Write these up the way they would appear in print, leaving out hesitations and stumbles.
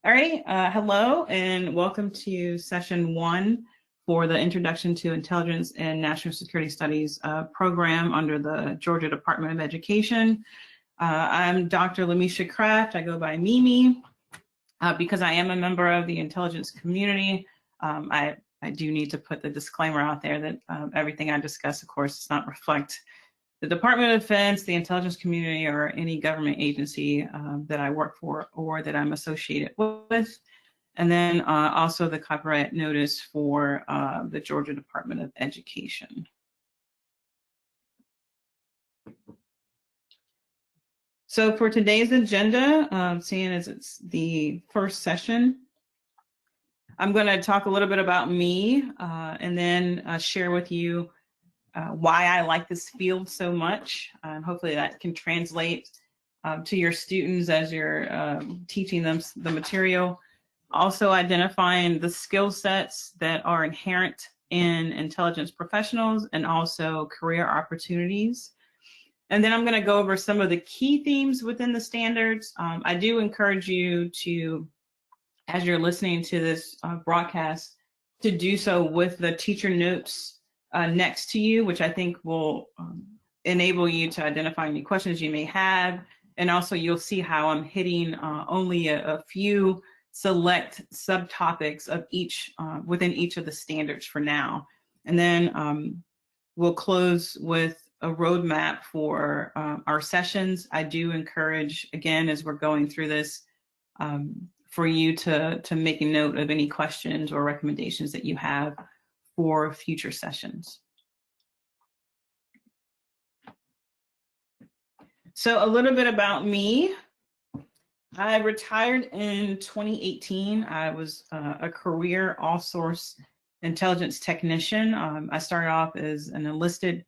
All right, hello and welcome to session 1 for the Introduction to Intelligence and National Security Studies program under the Georgia Department of Education. I'm Dr. Lamisha Kraft. I go by Mimi. Because I am a member of the intelligence community, I do need to put the disclaimer out there that everything I discuss, of course, does not reflect the Department of Defense, the intelligence community, or any government agency that I work for or that I'm associated with. And then also the copyright notice for the Georgia Department of Education. So for today's agenda, seeing as it's the first session, I'm going to talk a little bit about me and then share with you why I like this field so much. Hopefully that can translate to your students as you're teaching them the material. Also identifying the skill sets that are inherent in intelligence professionals and also career opportunities. And then I'm going to go over some of the key themes within the standards. I do encourage you to, as you're listening to this broadcast, to do so with the teacher notes next to you, which I think will enable you to identify any questions you may have. And also you'll see how I'm hitting only a few select subtopics of each within each of the standards for now. And then we'll close with a roadmap for our sessions. I do encourage, again, as we're going through this, for you to make a note of any questions or recommendations that you have for future sessions. So a little bit about me. I retired in 2018. I was a career all-source intelligence technician. I started off as an enlisted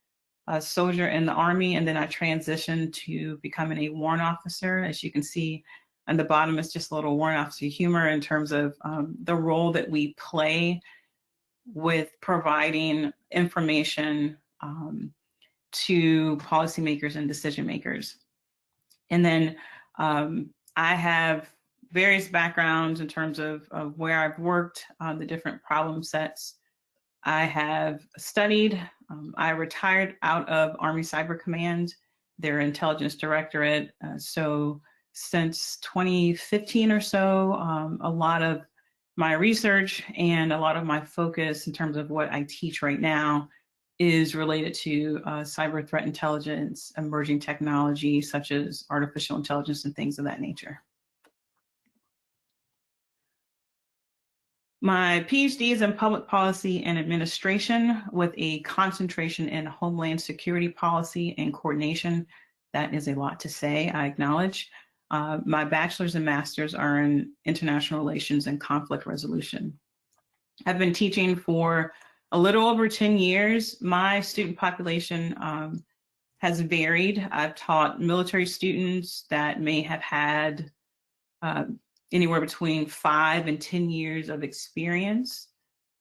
soldier in the Army, and then I transitioned to becoming a warrant officer. As you can see on the bottom, it's just a little warrant officer humor in terms of the role that we play with providing information to policymakers and decision makers. And then I have various backgrounds in terms of where I've worked on the different problem sets I have studied. I retired out of Army Cyber Command, their Intelligence Directorate. So since 2015 or so, a lot of my research and a lot of my focus in terms of what I teach right now is related to cyber threat intelligence, emerging technology such as artificial intelligence and things of that nature. My PhD is in public policy and administration with a concentration in homeland security policy and coordination. That is a lot to say, I acknowledge. My bachelor's and master's are in international relations and conflict resolution. I've been teaching for a little over 10 years. My student population has varied. I've taught military students that may have had anywhere between 5 and 10 years of experience.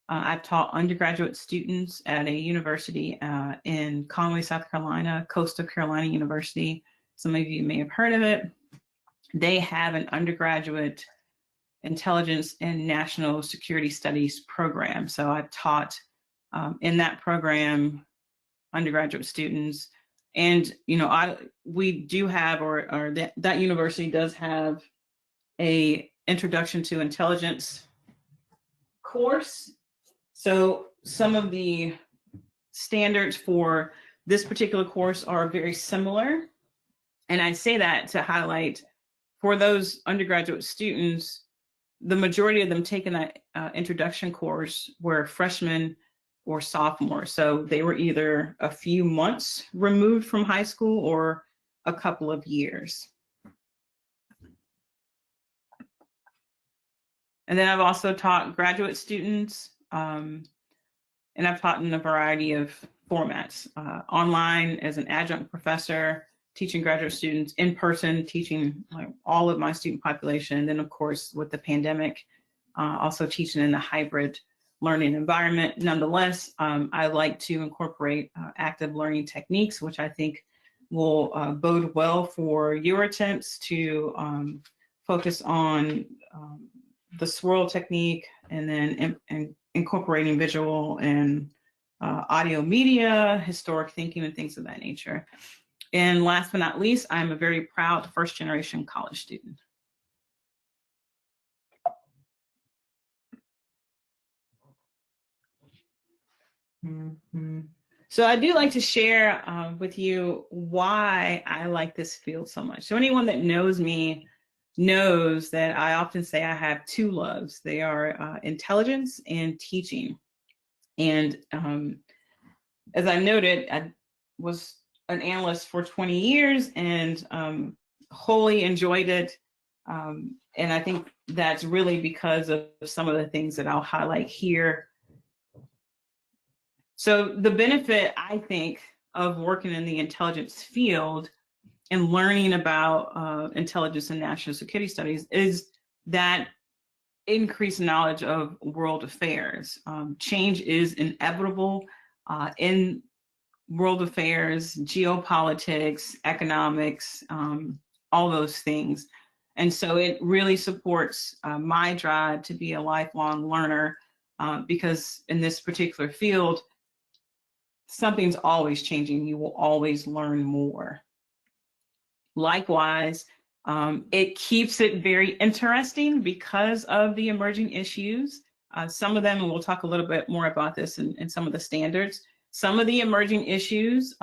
I've taught undergraduate students at a university in Conway, South Carolina, Coastal Carolina University. Some of you may have heard of it. They have an undergraduate intelligence and national security studies program. So I've taught in that program undergraduate students, and we do have, or that university does have a Introduction to Intelligence course. So some of the standards for this particular course are very similar, and I say that to highlight for those undergraduate students, the majority of them taking that introduction course were freshmen or sophomores. So they were either a few months removed from high school or a couple of years. And then I've also taught graduate students, and I've taught in a variety of formats, online as an adjunct professor, teaching graduate students, in person, teaching like all of my student population. And then of course, with the pandemic, also teaching in a hybrid learning environment. Nonetheless, I like to incorporate active learning techniques, which I think will bode well for your attempts to focus on the swirl technique, and then incorporating visual and audio media, historic thinking, and things of that nature. And last but not least, I'm a very proud first-generation college student. So I do like to share with you why I like this field so much. So anyone that knows me knows that I often say I have two loves. They are intelligence and teaching. And as I noted, I was an analyst for 20 years and wholly enjoyed it. And I think that's really because of some of the things that I'll highlight here. So the benefit, I think, of working in the intelligence field and learning about intelligence and national security studies is that increased knowledge of world affairs. Change is inevitable in world affairs, geopolitics, economics, all those things. And so it really supports my drive to be a lifelong learner because in this particular field, something's always changing. You will always learn more. Likewise, it keeps it very interesting because of the emerging issues. Some of them, and we'll talk a little bit more about this in some of the standards, some of the emerging issues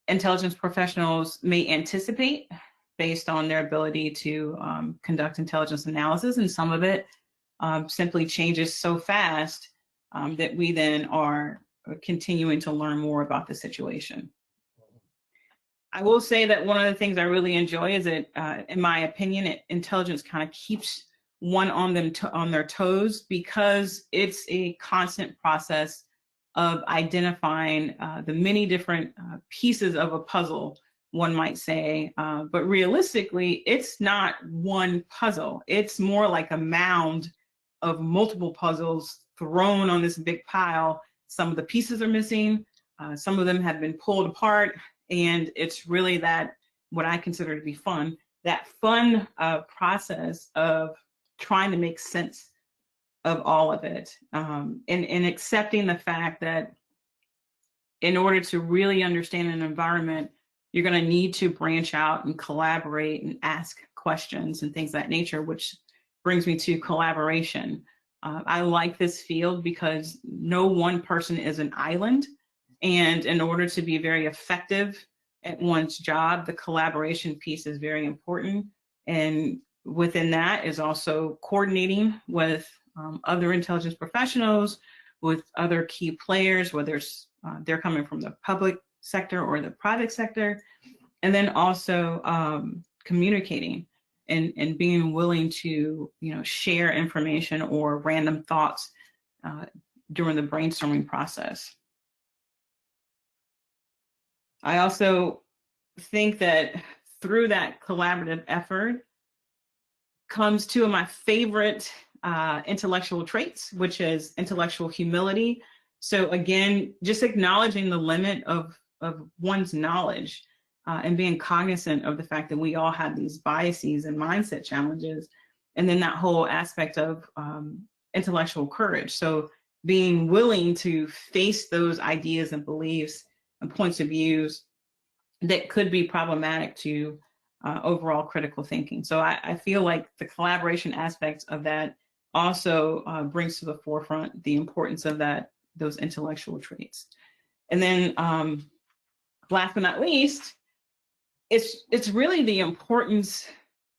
intelligence professionals may anticipate based on their ability to conduct intelligence analysis, and some of it simply changes so fast that we then are continuing to learn more about the situation. I will say that one of the things I really enjoy is that, in my opinion, intelligence kind of keeps one on their toes because it's a constant process of identifying the many different pieces of a puzzle, one might say. But realistically, it's not one puzzle. It's more like a mound of multiple puzzles thrown on this big pile. Some of the pieces are missing. Some of them have been pulled apart. And it's really that, what I consider to be fun, that fun process of trying to make sense of all of it, and accepting the fact that in order to really understand an environment, you're going to need to branch out and collaborate and ask questions and things of that nature, which brings me to collaboration. I like this field because no one person is an island. And in order to be very effective at one's job, the collaboration piece is very important. And within that is also coordinating with other intelligence professionals, with other key players, whether they're coming from the public sector or the private sector, and then also communicating and being willing to, share information or random thoughts during the brainstorming process. I also think that through that collaborative effort comes two of my favorite intellectual traits, which is intellectual humility. So again, just acknowledging the limit of one's knowledge and being cognizant of the fact that we all have these biases and mindset challenges. And then that whole aspect of intellectual courage. So being willing to face those ideas and beliefs and points of views that could be problematic to overall critical thinking. So I feel like the collaboration aspect of that also brings to the forefront the importance of those intellectual traits. And then last but not least, it's really the importance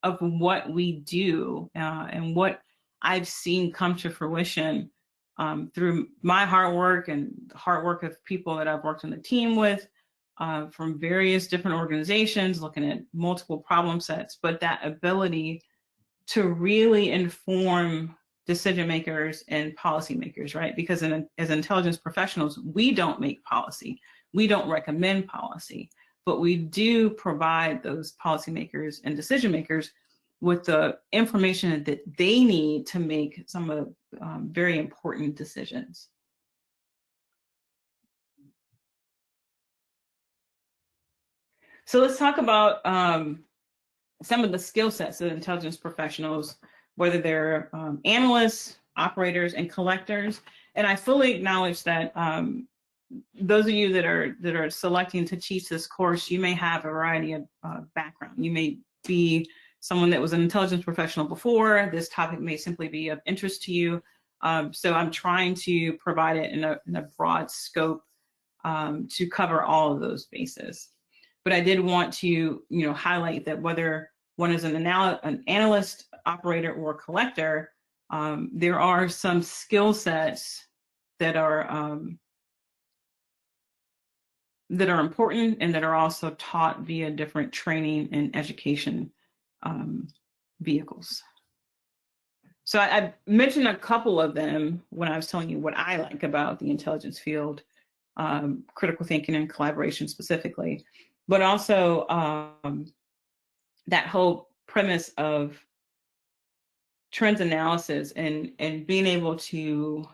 of what we do and what I've seen come to fruition through my hard work and the hard work of people that I've worked on the team with from various different organizations, looking at multiple problem sets, but that ability to really inform decision makers and policymakers, right? Because as intelligence professionals, we don't make policy, we don't recommend policy, but we do provide those policymakers and decision makers with the information that they need to make some of very important decisions. So let's talk about some of the skill sets that intelligence professionals whether they're analysts, operators, and collectors. And I fully acknowledge that those of you that are selecting to teach this course, you may have a variety of background. You may be someone that was an intelligence professional before. This topic may simply be of interest to you. So I'm trying to provide it in a broad scope to cover all of those bases. But I did want to, highlight that whether one is an analyst, operator, or collector, there are some skill sets that are important and that are also taught via different training and education vehicles. So I mentioned a couple of them when I was telling you what I like about the intelligence field, critical thinking and collaboration specifically, but also that whole premise of trends analysis and being able to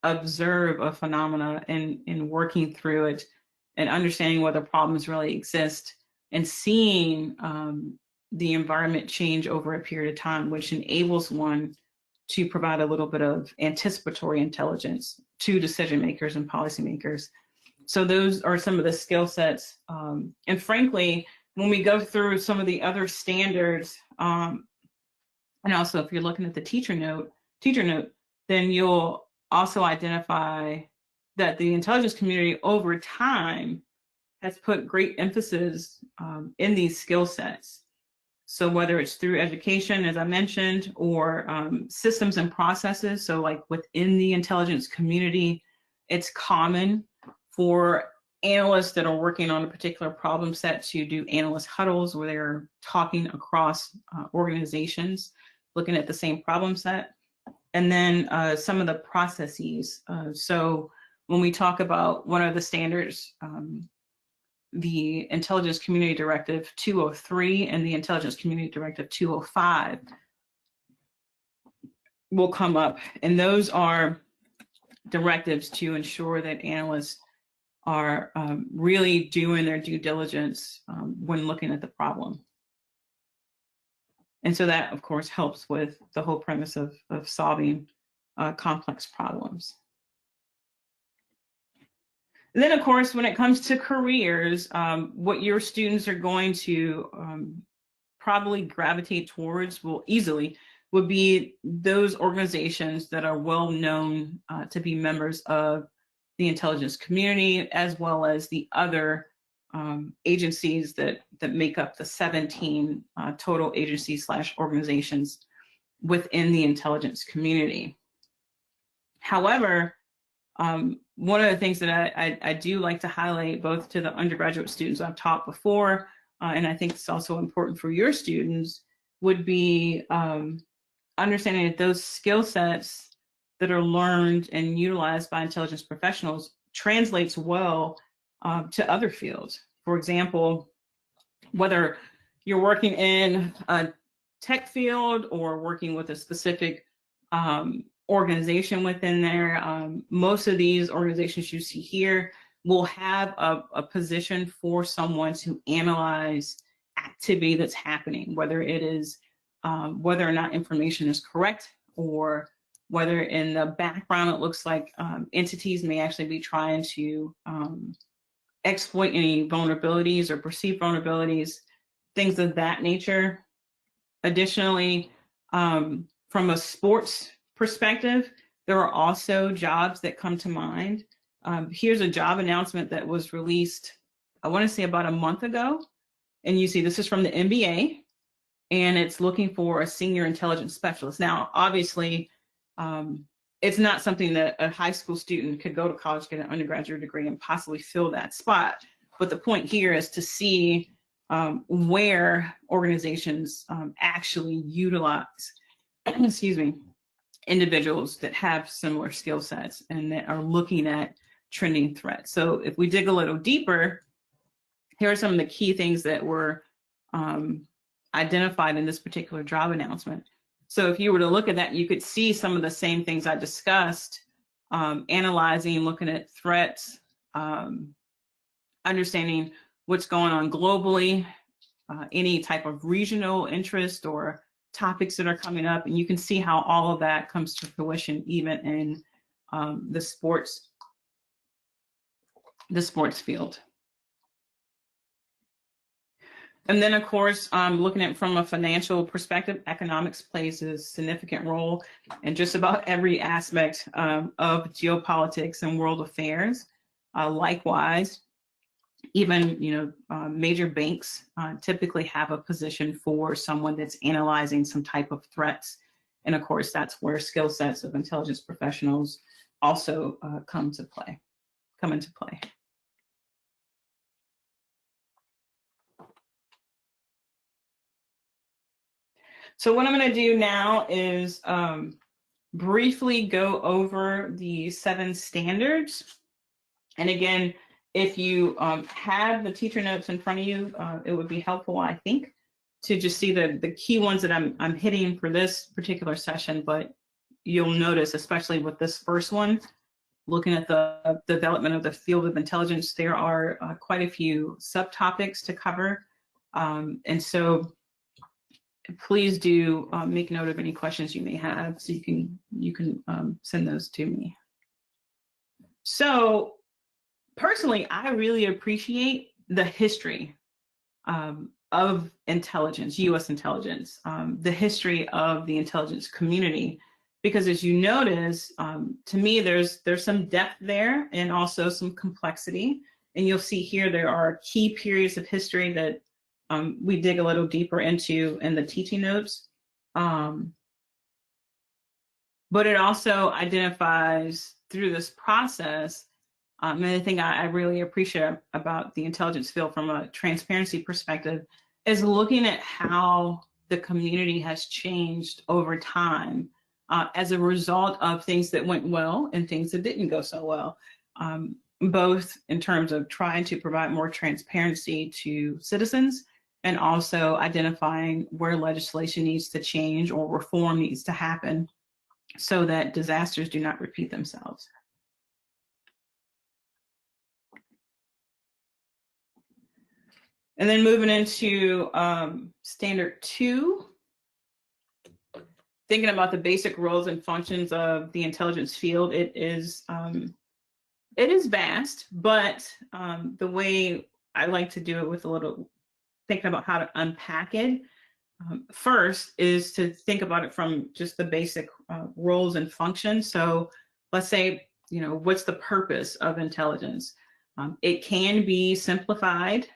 observe a phenomena and working through it and understanding whether problems really exist and seeing the environment change over a period of time, which enables one to provide a little bit of anticipatory intelligence to decision makers and policymakers. So those are some of the skill sets. And frankly, when we go through some of the other standards, and also if you're looking at the teacher note, then you'll also identify that the intelligence community over time has put great emphasis in these skill sets. So whether it's through education, as I mentioned, or systems and processes, so like within the intelligence community, it's common for analysts that are working on a particular problem set to do analyst huddles where they're talking across organizations, looking at the same problem set. And then some of the processes. So when we talk about one of the standards, the Intelligence Community Directive 203 and the Intelligence Community Directive 205 will come up. And those are directives to ensure that analysts are really doing their due diligence when looking at the problem. And so that, of course, helps with the whole premise of solving complex problems. And then, of course, when it comes to careers, what your students are going to probably gravitate towards would be those organizations that are well known to be members of the intelligence community, as well as the other agencies that make up the 17 total agencies / organizations within the intelligence community. However, one of the things that I do like to highlight both to the undergraduate students I've taught before, and I think it's also important for your students, would be understanding that those skill sets that are learned and utilized by intelligence professionals translates well to other fields. For example, whether you're working in a tech field or working with a specific organization within there, most of these organizations you see here will have a position for someone to analyze activity that's happening, whether it is whether or not information is correct, or whether in the background it looks like entities may actually be trying to exploit any vulnerabilities or perceived vulnerabilities, things of that nature. Additionally, from a sports perspective, there are also jobs that come to mind. Here's a job announcement that was released, I want to say about a month ago. And you see this is from the NBA, and it's looking for a senior intelligence specialist. Now, obviously, it's not something that a high school student could go to college, get an undergraduate degree, and possibly fill that spot. But the point here is to see where organizations actually utilize, excuse me, individuals that have similar skill sets and that are looking at trending threats. So if we dig a little deeper, here are some of the key things that were identified in this particular job announcement. So if you were to look at that, you could see some of the same things I discussed, analyzing, looking at threats, understanding what's going on globally, any type of regional interest or topics that are coming up, and you can see how all of that comes to fruition even in the sports field. And then, of course, looking at it from a financial perspective, economics plays a significant role in just about every aspect of geopolitics and world affairs. Likewise, even major banks typically have a position for someone that's analyzing some type of threats. And of course, that's where skill sets of intelligence professionals also come into play. So what I'm going to do now is briefly go over the 7 standards. And again, if you have the teacher notes in front of you, it would be helpful, I think, to just see the key ones that I'm hitting for this particular session. But you'll notice, especially with this first one, looking at the development of the field of intelligence, there are quite a few subtopics to cover. And so please do make note of any questions you may have, so you can send those to me. So personally, I really appreciate the history of intelligence, U.S. intelligence, the history of the intelligence community, because as you notice, to me, there's some depth there and also some complexity. And you'll see here there are key periods of history that we dig a little deeper into in the teaching notes. But it also identifies through this process, and the thing I really appreciate about the intelligence field from a transparency perspective is looking at how the community has changed over time as a result of things that went well and things that didn't go so well. Both in terms of trying to provide more transparency to citizens and also identifying where legislation needs to change or reform needs to happen so that disasters do not repeat themselves. And then moving into standard 2, thinking about the basic roles and functions of the intelligence field, it is vast, but the way I like to do it with a little thinking about how to unpack it, first is to think about it from just the basic roles and functions. So let's say, what's the purpose of intelligence? It can be simplified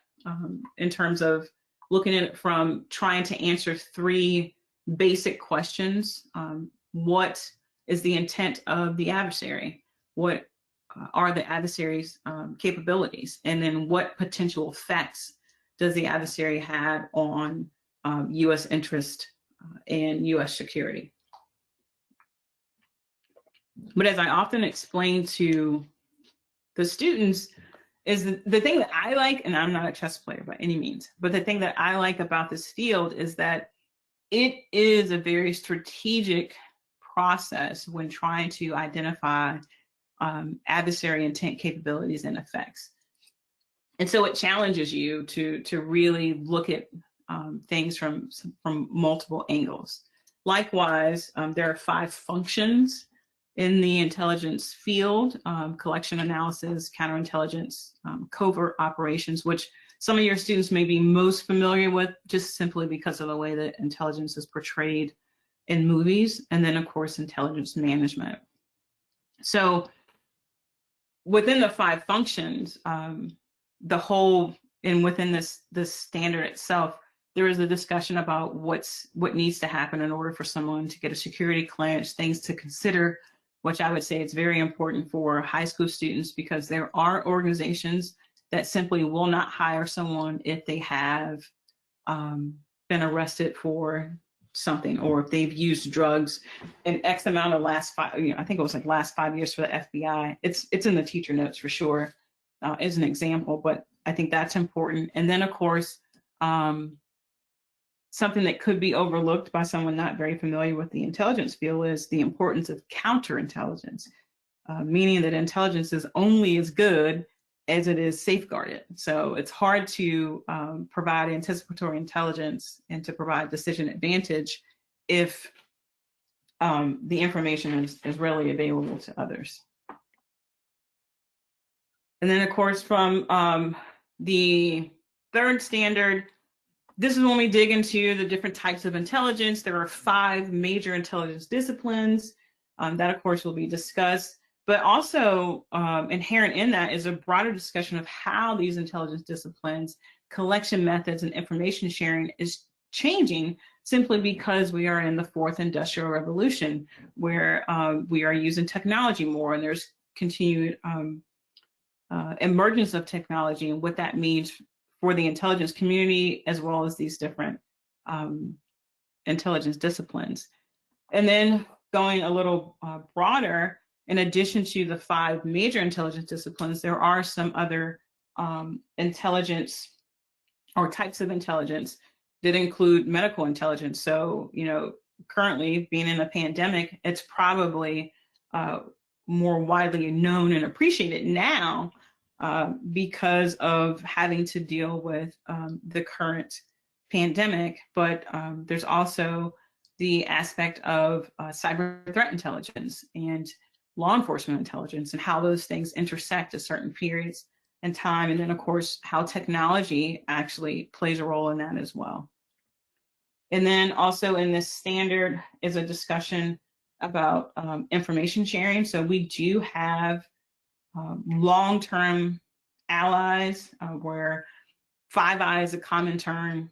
in terms of looking at it from trying to answer 3 basic questions. What is the intent of the adversary? What are the adversary's capabilities? And then what potential effects does the adversary have on U.S. interest and U.S. security? But as I often explain to the students, is the thing that I like, and I'm not a chess player by any means, but the thing that I like about this field is that it is a very strategic process when trying to identify adversary intent, capabilities, and effects. And so it challenges you to really look at things from multiple angles. Likewise, there are 5 functions in the intelligence field: collection, analysis, counterintelligence, covert operations, which some of your students may be most familiar with just simply because of the way that intelligence is portrayed in movies, and then of course intelligence management. So within the 5 functions, within this standard itself, there is a discussion about what needs to happen in order for someone to get a security clearance, things to consider, which I would say is very important for high school students, because there are organizations that simply will not hire someone if they have been arrested for something, or if they've used drugs in X amount of last 5, I think it was like last 5 years for the FBI. It's in the teacher notes for sure, as an example, but I think that's important. And then of course, something that could be overlooked by someone not very familiar with the intelligence field is the importance of counterintelligence, meaning that intelligence is only as good as it is safeguarded. So it's hard to provide anticipatory intelligence and to provide decision advantage if the information is really available to others. And then, of course, from the third standard, this is when we dig into the different types of intelligence. There are 5 major intelligence disciplines that, of course, will be discussed. But also inherent in that is a broader discussion of how these intelligence disciplines, collection methods, and information sharing is changing simply because we are in the 4th industrial revolution, where we are using technology more, and there's continued emergence of technology and what that means for the intelligence community, as well as these different intelligence disciplines. And then going a little broader, in addition to the 5 major intelligence disciplines, there are some other intelligence or types of intelligence that include medical intelligence. So, you know, currently being in a pandemic, it's probably more widely known and appreciated now because of having to deal with the current pandemic. But there's also the aspect of cyber threat intelligence and law enforcement intelligence, and how those things intersect at certain periods in time. And then, of course, how technology actually plays a role in that as well. And then also in this standard is a discussion about information sharing. So we do have long-term allies, where 5I is a common term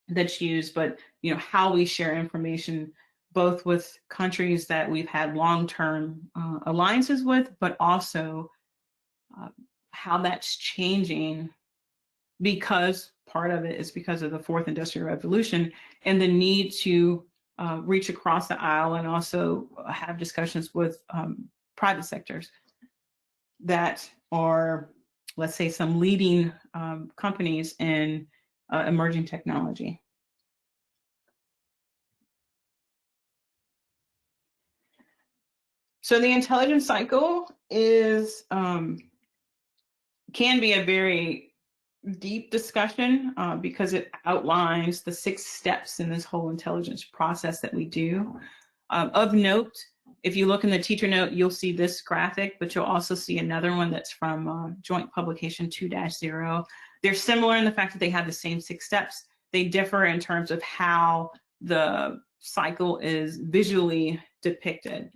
that's used, but you know, how we share information both with countries that we've had long-term alliances with, but also how that's changing, because part of it is because of the 4th industrial revolution and the need to reach across the aisle and also have discussions with private sectors that are, let's say, some leading companies in emerging technology. So the intelligence cycle is can be a very deep discussion because it outlines the 6 steps in this whole intelligence process that we do. Of note, if you look in the teacher note, you'll see this graphic, but you'll also see another one that's from Joint Publication 2-0. They're similar in the fact that they have the same 6 steps. They differ in terms of how the cycle is visually depicted.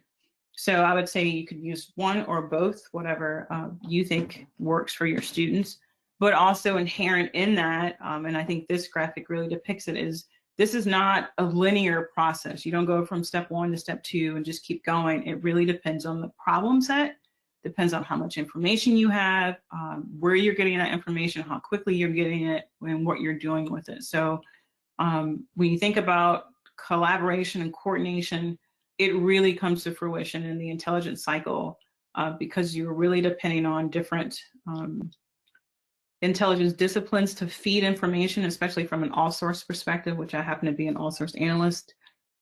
So I would say you could use one or both, whatever you think works for your students. But also inherent in that, and I think this graphic really depicts it, is this is not a linear process. You don't go from step 1 to step 2 and just keep going. It really depends on the problem set, depends on how much information you have, where you're getting that information, how quickly you're getting it, and what you're doing with it. So when you think about collaboration and coordination, it really comes to fruition in the intelligence cycle because you're really depending on different intelligence disciplines to feed information, especially from an all-source perspective, which I happen to be an all-source analyst,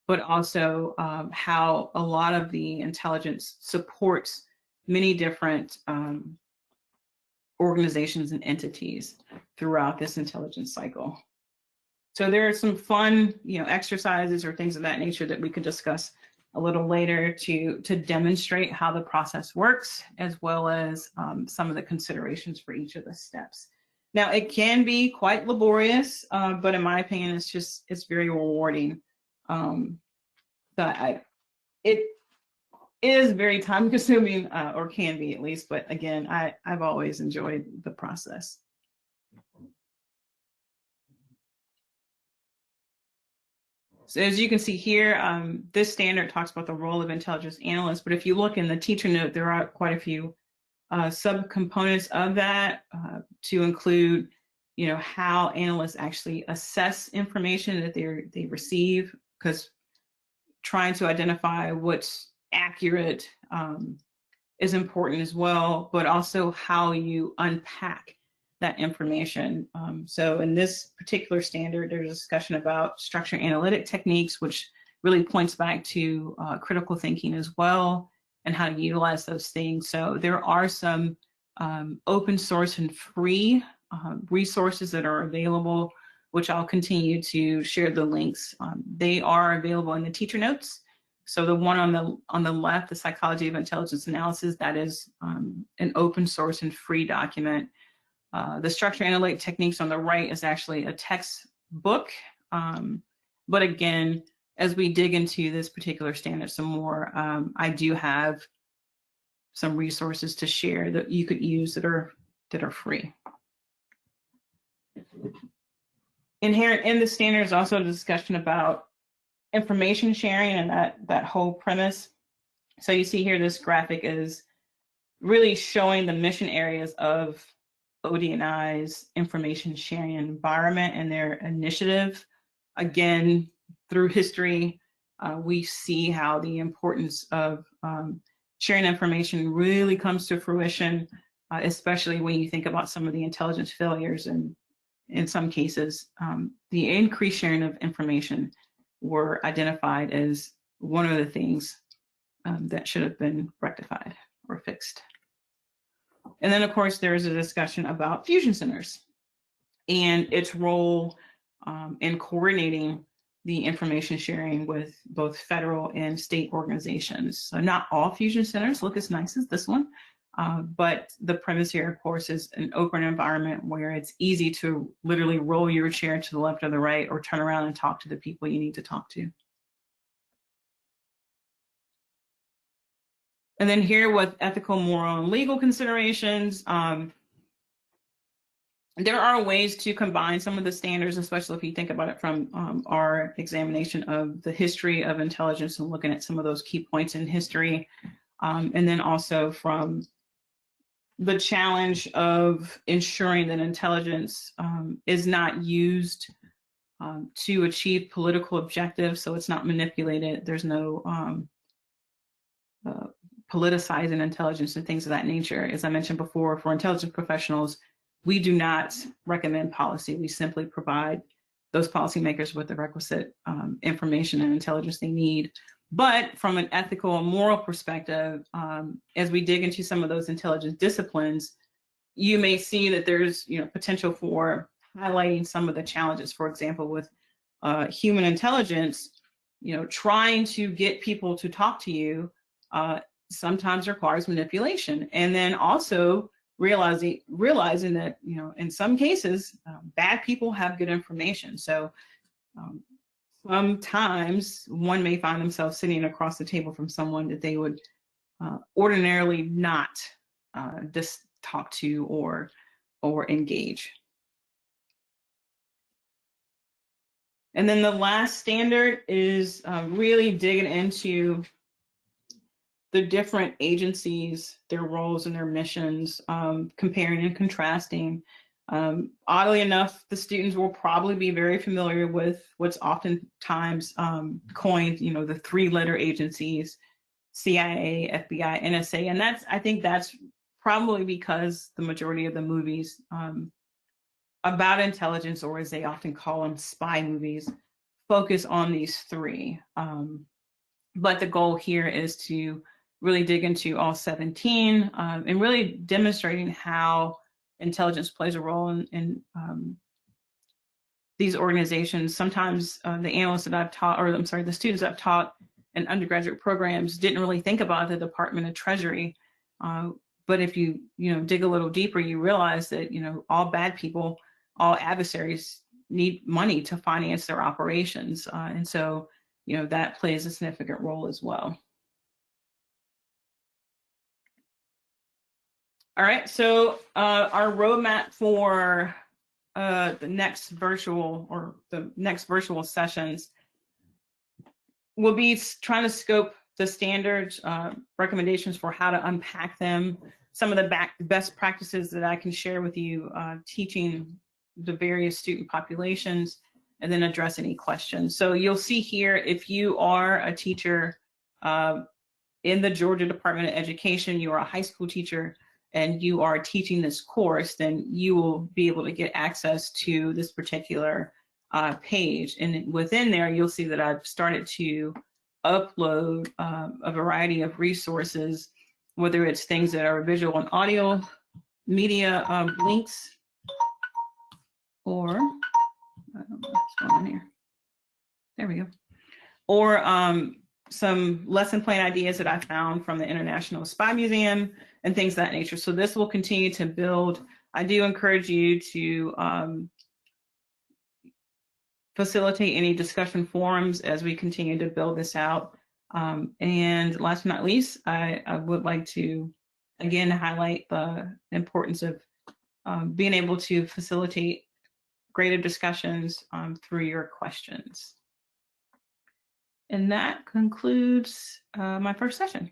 but also how a lot of the intelligence supports many different organizations and entities throughout this intelligence cycle. So there are some fun, exercises or things of that nature that we could discuss a little later to demonstrate how the process works, as well as some of the considerations for each of the steps. Now, it can be quite laborious, but in my opinion, it's very rewarding. It is very time consuming, or can be at least, but again, I've always enjoyed the process. So as you can see here, this standard talks about the role of intelligence analysts, but if you look in the teacher note, there are quite a few subcomponents of that to include, how analysts actually assess information that they receive, because trying to identify what's accurate is important as well, but also how you unpack that information. So in this particular standard, there's a discussion about structured analytic techniques, which really points back to critical thinking as well, and how to utilize those things. So there are some open source and free resources that are available which I'll continue to share the links. They are available in the teacher notes. So the one on the left, the Psychology of Intelligence Analysis, that is an open source and free document. The Structure Analytic Techniques on the right is actually a textbook. But again, as we dig into this particular standard some more, I do have some resources to share that you could use that are free. Inherent in the standard is also a discussion about information sharing and that whole premise. So you see here, this graphic is really showing the mission areas of ODNI's information sharing environment and their initiative. Again, through history, we see how the importance of sharing information really comes to fruition, especially when you think about some of the intelligence failures, and in some cases, the increased sharing of information were identified as one of the things that should have been rectified or fixed. And then, of course, there is a discussion about fusion centers and its role in coordinating the information sharing with both federal and state organizations. So not all fusion centers look as nice as this one, but the premise here, of course, is an open environment where it's easy to literally roll your chair to the left or the right, or turn around and talk to the people you need to talk to. And then here with ethical, moral, and legal considerations, there are ways to combine some of the standards, especially if you think about it from our examination of the history of intelligence and looking at some of those key points in history. And then also from the challenge of ensuring that intelligence is not used to achieve political objectives, so it's not manipulated. There's no politicizing intelligence and things of that nature. As I mentioned before, for intelligence professionals, we do not recommend policy. We simply provide those policymakers with the requisite information and intelligence they need. But from an ethical and moral perspective, as we dig into some of those intelligence disciplines, you may see that there's potential for highlighting some of the challenges. For example, with human intelligence, trying to get people to talk to you sometimes requires manipulation, and then also realizing that in some cases bad people have good information. So sometimes one may find themselves sitting across the table from someone that they would ordinarily not just talk to or engage. And then the last standard is really digging into the different agencies, their roles and their missions, comparing and contrasting. Oddly enough, the students will probably be very familiar with what's oftentimes coined, the three-letter agencies, CIA, FBI, NSA. And I think that's probably because the majority of the movies about intelligence, or as they often call them, spy movies, focus on these three. But the goal here is to really dig into all 17 and really demonstrating how intelligence plays a role in these organizations. Sometimes the analysts that I've taught, or I'm sorry, the students I've taught in undergraduate programs didn't really think about the Department of Treasury. But if you dig a little deeper, you realize that all bad people, all adversaries need money to finance their operations, and so that plays a significant role as well. All right, so our roadmap for the next virtual sessions will be trying to scope the standards, recommendations for how to unpack them, some of the best practices that I can share with you, teaching the various student populations, and then address any questions. So you'll see here, if you are a teacher in the Georgia Department of Education, you are a high school teacher, and you are teaching this course, then you will be able to get access to this particular page. And within there, you'll see that I've started to upload a variety of resources, whether it's things that are visual and audio media links, or I don't know what's going on here. There we go. Or some lesson plan ideas that I found from the International Spy Museum and things of that nature. So this will continue to build. I do encourage you to facilitate any discussion forums as we continue to build this out. And last but not least, I would like to again highlight the importance of being able to facilitate greater discussions through your questions. And that concludes my first session.